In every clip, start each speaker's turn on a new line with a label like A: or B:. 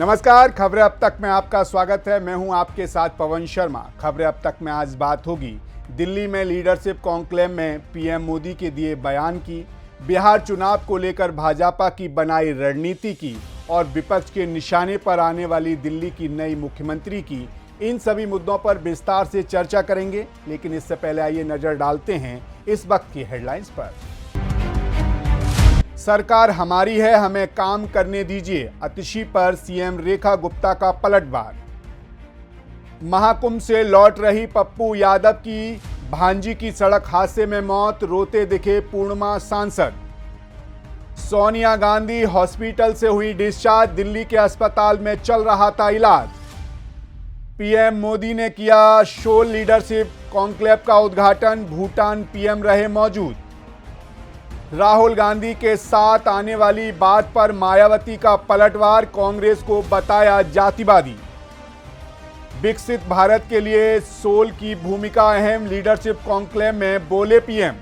A: नमस्कार, खबरें अब तक में आपका स्वागत है। मैं हूं आपके साथ पवन शर्मा। खबरें अब तक में आज बात होगी दिल्ली में लीडरशिप कॉन्क्लेव में पीएम मोदी के दिए बयान की, बिहार चुनाव को लेकर भाजपा की बनाई रणनीति की और विपक्ष के निशाने पर आने वाली दिल्ली की नई मुख्यमंत्री की। इन सभी मुद्दों पर विस्तार से चर्चा करेंगे, लेकिन इससे पहले आइए नजर डालते हैं इस वक्त की हेडलाइंस पर। सरकार हमारी है, हमें काम करने दीजिए, अतिशी पर सीएम रेखा गुप्ता का पलटवार। महाकुंभ से लौट रही पप्पू यादव की भांजी की सड़क हादसे में मौत, रोते दिखे पूर्णिमा सांसद। सोनिया गांधी हॉस्पिटल से हुई डिस्चार्ज, दिल्ली के अस्पताल में चल रहा था इलाज। पीएम मोदी ने किया शोल लीडरशिप कॉन्क्लेव का उद्घाटन, भूटान पीएम रहे मौजूद। राहुल गांधी के साथ आने वाली बात पर मायावती का पलटवार, कांग्रेस को बताया जातिवादी। विकसित भारत के लिए सोल की भूमिका अहम, लीडरशिप कॉन्क्लेव में बोले PM.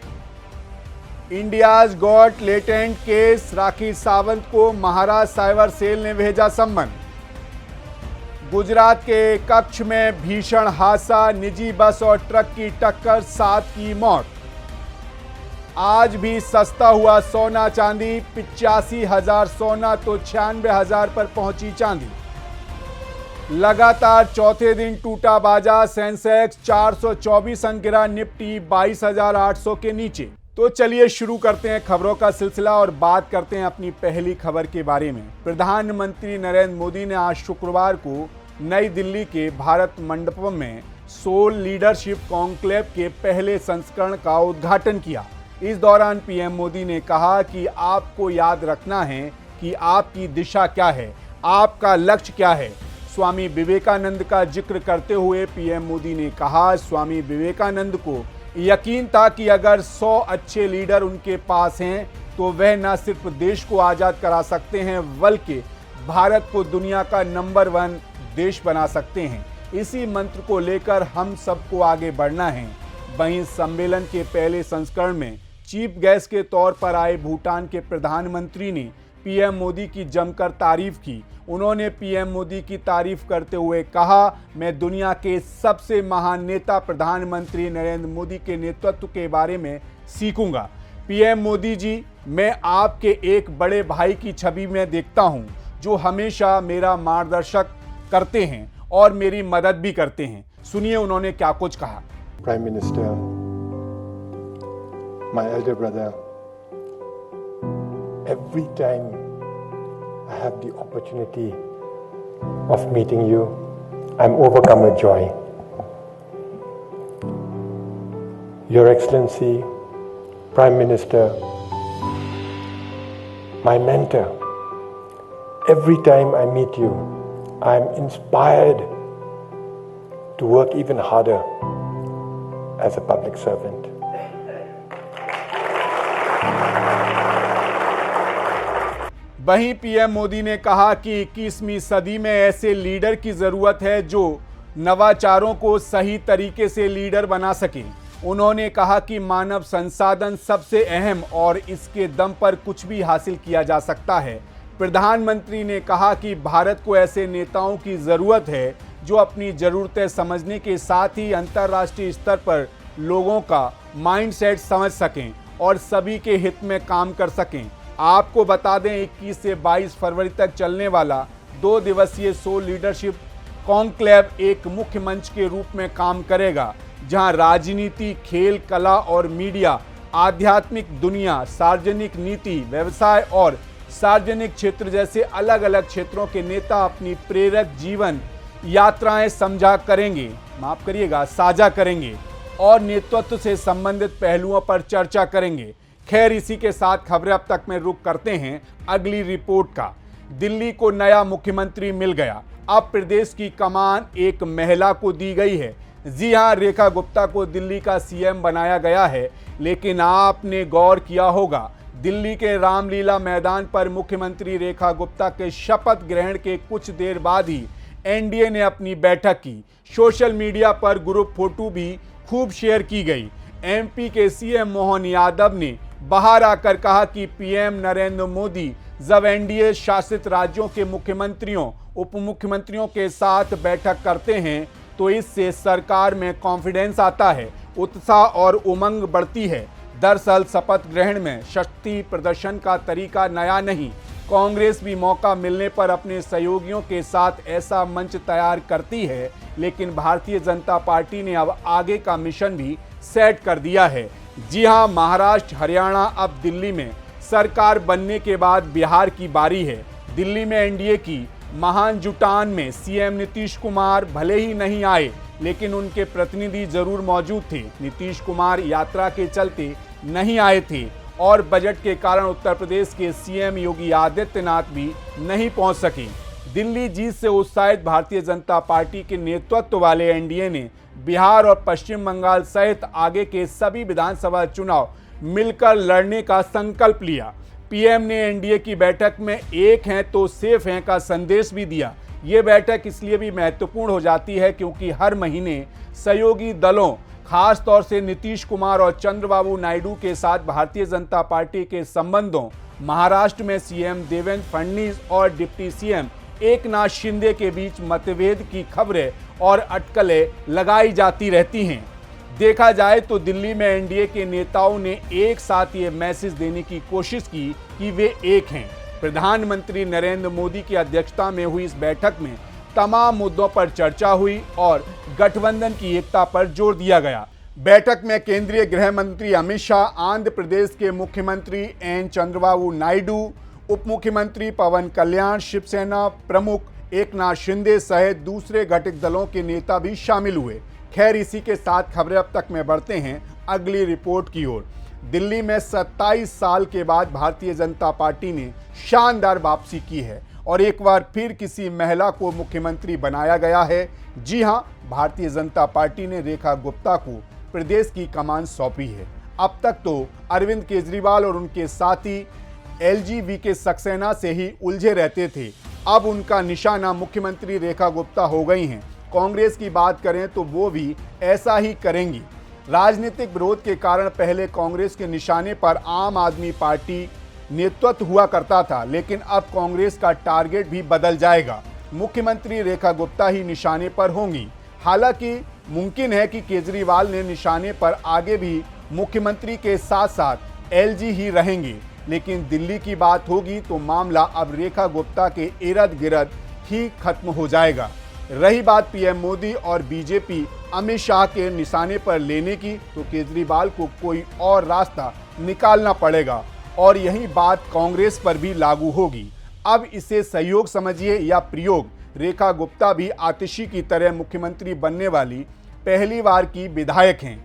A: India's got latent case, Rakhi Sawant को महाराष्ट्र साइबर सेल ने भेजा सम्मन। गुजरात के कच्छ में भीषण हादसा, निजी बस और ट्रक की टक्कर, 7 की मौत। आज भी सस्ता हुआ सोना चांदी, 85,000 सोना तो 96,000 पर पहुंची चांदी। लगातार चौथे दिन टूटा बाजार, सेंसेक्स 424 अंक गिरा, निफ्टी 22,800 के नीचे। तो चलिए शुरू करते हैं खबरों का सिलसिला और बात करते हैं अपनी पहली खबर के बारे में। प्रधानमंत्री नरेंद्र मोदी ने आज शुक्रवार को नई दिल्ली के भारत मंडपम में सोल लीडरशिप कॉन्क्लेव के पहले संस्करण का उद्घाटन किया। इस दौरान पीएम मोदी ने कहा कि आपको याद रखना है कि आपकी दिशा क्या है, आपका लक्ष्य क्या है। स्वामी विवेकानंद का जिक्र करते हुए पीएम मोदी ने कहा, स्वामी विवेकानंद को यकीन था कि अगर 100 अच्छे लीडर उनके पास हैं तो वह न सिर्फ देश को आज़ाद करा सकते हैं बल्कि भारत को दुनिया का नंबर 1 देश बना सकते हैं। इसी मंत्र को लेकर हम सबको आगे बढ़ना है। वहीं सम्मेलन के पहले संस्करण में चीफ गेस्ट के तौर पर आए भूटान के प्रधानमंत्री ने पीएम मोदी की जमकर तारीफ की। उन्होंने पीएम मोदी की तारीफ करते हुए कहा, मैं दुनिया के सबसे महान नेता प्रधानमंत्री नरेंद्र मोदी के नेतृत्व के बारे में सीखूंगा। पीएम मोदी जी, मैं आपके एक बड़े भाई की छवि में देखता हूं, जो हमेशा मेरा मार्गदर्शक करते हैं और मेरी मदद भी करते हैं। सुनिए उन्होंने क्या कुछ कहा।
B: Prime Minister, my elder brother, every time I have the opportunity of meeting you, I'm overcome with joy. Your Excellency, Prime Minister, my mentor, every time I meet you, I'm inspired to work even harder as a public servant.
A: वहीं PM Modi ने कहा कि 21वीं सदी में ऐसे leader की जरूरत है जो नवाचारों को सही तरीके से लीडर बना सके। उन्होंने कहा कि मानव संसाधन सबसे अहम और इसके दम पर कुछ भी हासिल किया जा सकता है। प्रधानमंत्री ने कहा कि भारत को ऐसे नेताओं की जरूरत है जो अपनी ज़रूरतें समझने के साथ ही अंतर्राष्ट्रीय स्तर पर लोगों का माइंडसेट समझ सकें और सभी के हित में काम कर सकें। आपको बता दें, 21 से 22 फरवरी तक चलने वाला 2 दिवसीय सोल लीडरशिप कॉन्क्लेव एक मुख्य मंच के रूप में काम करेगा, जहां राजनीति, खेल, कला और मीडिया, आध्यात्मिक दुनिया, सार्वजनिक नीति, व्यवसाय और सार्वजनिक क्षेत्र जैसे अलग अलग क्षेत्रों के नेता अपनी प्रेरक जीवन यात्राएं साझा करेंगे और नेतृत्व से संबंधित पहलुओं पर चर्चा करेंगे। खैर, इसी के साथ खबरें अब तक में रुक करते हैं अगली रिपोर्ट का। दिल्ली को नया मुख्यमंत्री मिल गया, अब प्रदेश की कमान एक महिला को दी गई है। जी हां, रेखा गुप्ता को दिल्ली का सीएम बनाया गया है, लेकिन आपने गौर किया होगा, दिल्ली के रामलीला मैदान पर मुख्यमंत्री रेखा गुप्ता के शपथ ग्रहण के कुछ देर बाद ही एनडीए ने अपनी बैठक की। सोशल मीडिया पर ग्रुप फोटो भी खूब शेयर की गई। एमपी के सीएम मोहन यादव ने बाहर आकर कहा कि पीएम नरेंद्र मोदी जब एनडीए शासित राज्यों के मुख्यमंत्रियों उप मुख्यमंत्रियों के साथ बैठक करते हैं तो इससे सरकार में कॉन्फिडेंस आता है, उत्साह और उमंग बढ़ती है। दरअसल शपथ ग्रहण में शक्ति प्रदर्शन का तरीका नया नहीं। कांग्रेस भी मौका मिलने पर अपने सहयोगियों के साथ ऐसा मंच तैयार करती है, लेकिन भारतीय जनता पार्टी ने अब आगे का मिशन भी सेट कर दिया है। जी हां, महाराष्ट्र, हरियाणा, अब दिल्ली में सरकार बनने के बाद बिहार की बारी है। दिल्ली में एनडीए की महान जुटान में सीएम नीतीश कुमार भले ही नहीं आए, लेकिन उनके प्रतिनिधि जरूर मौजूद थे। नीतीश कुमार यात्रा के चलते नहीं आए थे और बजट के कारण उत्तर प्रदेश के सीएम योगी आदित्यनाथ भी नहीं पहुंच सके। दिल्ली जीत से उत्साहित भारतीय जनता पार्टी के नेतृत्व वाले एनडीए ने बिहार और पश्चिम बंगाल सहित आगे के सभी विधानसभा चुनाव मिलकर लड़ने का संकल्प लिया। पीएम ने एनडीए की बैठक में एक हैं तो सेफ हैं का संदेश भी दिया। ये बैठक इसलिए भी महत्वपूर्ण हो जाती है क्योंकि हर महीने सहयोगी दलों, खास तौर से नीतीश कुमार और चंद्रबाबू नायडू के साथ भारतीय जनता पार्टी के संबंधों, महाराष्ट्र में सीएम देवेंद्र फडणवीस और डिप्टी सीएम एकनाथ शिंदे के बीच मतभेद की खबरें और अटकलें लगाई जाती रहती हैं। देखा जाए तो दिल्ली में एनडीए के नेताओं ने एक साथ ये मैसेज देने की कोशिश की कि वे एक हैं। प्रधानमंत्री नरेंद्र मोदी की अध्यक्षता में हुई इस बैठक में तमाम मुद्दों पर चर्चा हुई और गठबंधन की एकता पर जोर दिया गया। बैठक में केंद्रीय गृह मंत्री अमित शाह, आंध्र प्रदेश के मुख्यमंत्री एन चंद्रबाबू नायडू, उप मुख्यमंत्री पवन कल्याण, शिवसेना प्रमुख एकनाथ शिंदे सहित दूसरे घटक दलों के नेता भी शामिल हुए। खैर, इसी के साथ खबरें अब तक में बढ़ते हैं अगली रिपोर्ट की ओर। दिल्ली में 27 साल के बाद भारतीय जनता पार्टी ने शानदार वापसी की है और एक बार फिर किसी महिला को मुख्यमंत्री बनाया गया है। जी हां, भारतीय जनता पार्टी ने रेखा गुप्ता को प्रदेश की कमान सौंपी है। अब तक तो अरविंद केजरीवाल और उनके साथी एलजीबी सक्सेना से ही उलझे रहते थे। अब उनका निशाना मुख्यमंत्री रेखा गुप्ता हो गई हैं। कांग्रेस की बात करें तो वो भी ऐसा ही करेंगी। राजनीतिक विरोध के कारण पहले कांग्रेस के निशाने पर आम आदमी पार्टी नेतृत्व हुआ करता था, लेकिन अब कांग्रेस का टारगेट भी बदल जाएगा। मुख्यमंत्री रेखा गुप्ता ही निशाने पर होंगी। हालांकि मुमकिन है कि केजरीवाल ने निशाने पर आगे भी मुख्यमंत्री के साथ साथ एलजी ही रहेंगे, लेकिन दिल्ली की बात होगी तो मामला अब रेखा गुप्ता के इर्द गिर्द ही खत्म हो जाएगा। रही बात पीएम मोदी और बीजेपी अमित शाह के निशाने पर लेने की, तो केजरीवाल को कोई और रास्ता निकालना पड़ेगा और यही बात कांग्रेस पर भी लागू होगी। अब इसे सहयोग समझिए या प्रयोग, रेखा गुप्ता भी आतिशी की तरह मुख्यमंत्री बनने वाली पहली बार की विधायक हैं।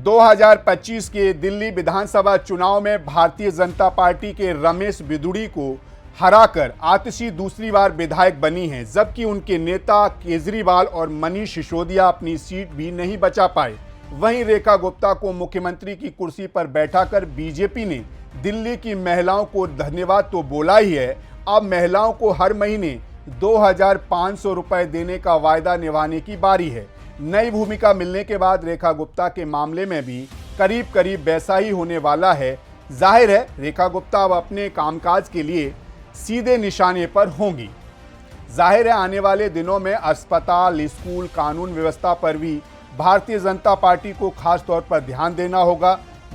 A: 2025 के दिल्ली विधानसभा चुनाव में भारतीय जनता पार्टी के रमेश बिधूड़ी को हराकर आतिशी दूसरी बार विधायक बनी हैं, जबकि उनके नेता केजरीवाल और मनीष सिसोदिया अपनी सीट भी नहीं बचा पाए। वहीं रेखा गुप्ता को मुख्यमंत्री की कुर्सी पर बैठाकर बीजेपी ने दिल्ली की महिलाओं को धन्यवाद तो बोला ही है, अब महिलाओं को हर महीने 2500 रुपए देने का वायदा निभाने की बारी है। नई भूमिका मिलने के बाद रेखा गुप्ता के मामले में भी करीब करीब वैसा ही होने वाला है। जाहिर है रेखा गुप्ता अब अपने कामकाज के लिए सीधे निशाने पर होंगी। जाहिर है आने वाले दिनों में अस्पताल, स्कूल, कानून व्यवस्था पर भी भारतीय जनता पार्टी को खास तौर पर ध्यान देना होगा।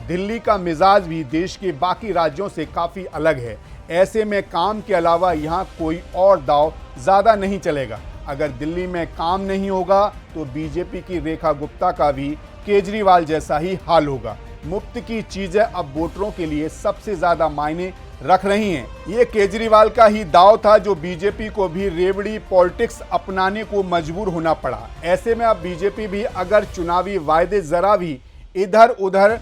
A: दिल्ली का मिजाज भी देश के बाकी राज्यों से काफ़ी अलग है। ऐसे में काम के अलावा यहाँ कोई और दांव ज़्यादा नहीं चलेगा। अगर दिल्ली में काम नहीं होगा तो बीजेपी की रेखा गुप्ता का भी केजरीवाल जैसा ही हाल होगा। मुफ्त की चीज़ें अब वोटरों के लिए सबसे ज़्यादा मायने रख रही हैं। ये केजरीवाल का ही दांव था जो बीजेपी को भी रेवड़ी पॉलिटिक्स अपनाने को मजबूर होना पड़ा। ऐसे में अब बीजेपी भी अगर चुनावी वायदे जरा भी इधर उधर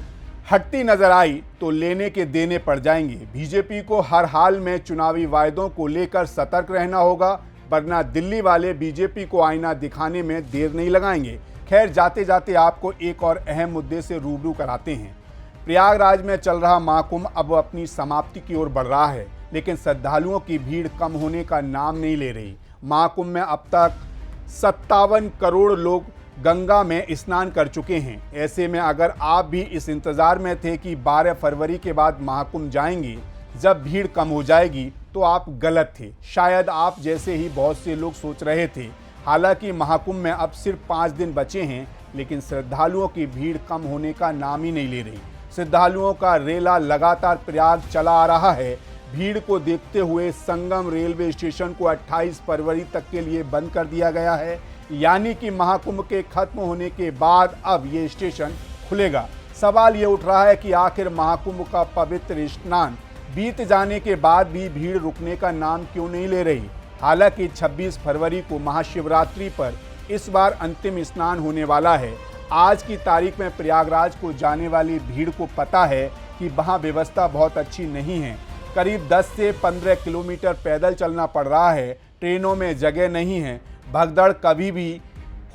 A: हटती नजर आई तो लेने के देने पड़ जाएंगे। बीजेपी को हर हाल में चुनावी वायदों को लेकर सतर्क रहना होगा, वरना दिल्ली वाले बीजेपी को आईना दिखाने में देर नहीं लगाएंगे। खैर, जाते जाते आपको एक और अहम मुद्दे से रूबरू कराते हैं। प्रयागराज में चल रहा महाकुंभ अब अपनी समाप्ति की ओर बढ़ रहा है, लेकिन श्रद्धालुओं की भीड़ कम होने का नाम नहीं ले रही। महाकुंभ में अब तक 57 करोड़ लोग गंगा में स्नान कर चुके हैं। ऐसे में अगर आप भी इस इंतज़ार में थे कि 12 फरवरी के बाद महाकुंभ जाएंगे, जब भीड़ कम हो जाएगी तो आप गलत थे। शायद आप जैसे ही बहुत से लोग सोच रहे थे। हालांकि महाकुंभ में अब सिर्फ 5 दिन बचे हैं, लेकिन श्रद्धालुओं की भीड़ कम होने का नाम ही नहीं ले रही। श्रद्धालुओं का रेला लगातार प्रयाग चला आ रहा है। भीड़ को देखते हुए संगम रेलवे स्टेशन को 28 फरवरी तक के लिए बंद कर दिया गया है, यानी कि महाकुंभ के खत्म होने के बाद अब ये स्टेशन खुलेगा। सवाल ये उठ रहा है कि आखिर महाकुंभ का पवित्र स्नान बीत जाने के बाद भी भीड़ रुकने का नाम क्यों नहीं ले रही। हालांकि 26 फरवरी को महाशिवरात्रि पर इस बार अंतिम स्नान होने वाला है। आज की तारीख में प्रयागराज को जाने वाली भीड़ को पता है कि वहां व्यवस्था बहुत अच्छी नहीं है। करीब 10 से 15 किलोमीटर पैदल चलना पड़ रहा है। ट्रेनों में जगह नहीं है। भगदड़ कभी भी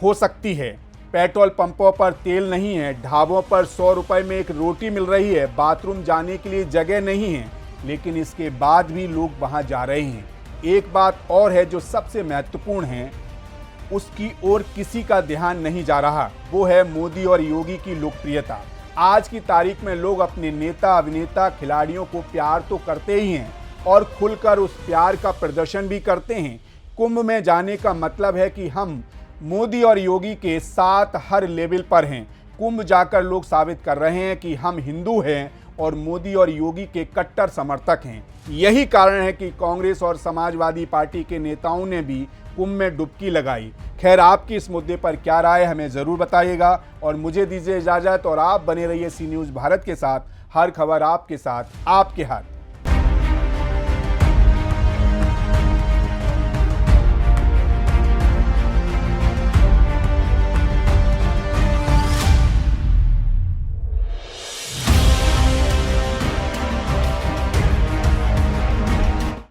A: हो सकती है। पेट्रोल पंपों पर तेल नहीं है। ढाबों पर 100 रुपए में एक रोटी मिल रही है। बाथरूम जाने के लिए जगह नहीं है, लेकिन इसके बाद भी लोग वहां जा रहे हैं। एक बात और है जो सबसे महत्वपूर्ण है, उसकी ओर किसी का ध्यान नहीं जा रहा। वो है मोदी और योगी की लोकप्रियता। आज की तारीख में लोग अपने नेता, अभिनेता, खिलाड़ियों को प्यार तो करते ही हैं और खुलकर उस प्यार का प्रदर्शन भी करते हैं। कुंभ में जाने का मतलब है कि हम मोदी और योगी के साथ हर लेवल पर हैं। कुंभ जाकर लोग साबित कर रहे हैं कि हम हिंदू हैं और मोदी और योगी के कट्टर समर्थक हैं। यही कारण है कि कांग्रेस और समाजवादी पार्टी के नेताओं ने भी कुंभ में डुबकी लगाई। खैर, आपकी इस मुद्दे पर क्या राय हमें ज़रूर बताइएगा और मुझे दीजिए इजाज़त और आप बने रहिए सी न्यूज़ भारत के साथ। हर खबर आपके साथ, आपके हाथ।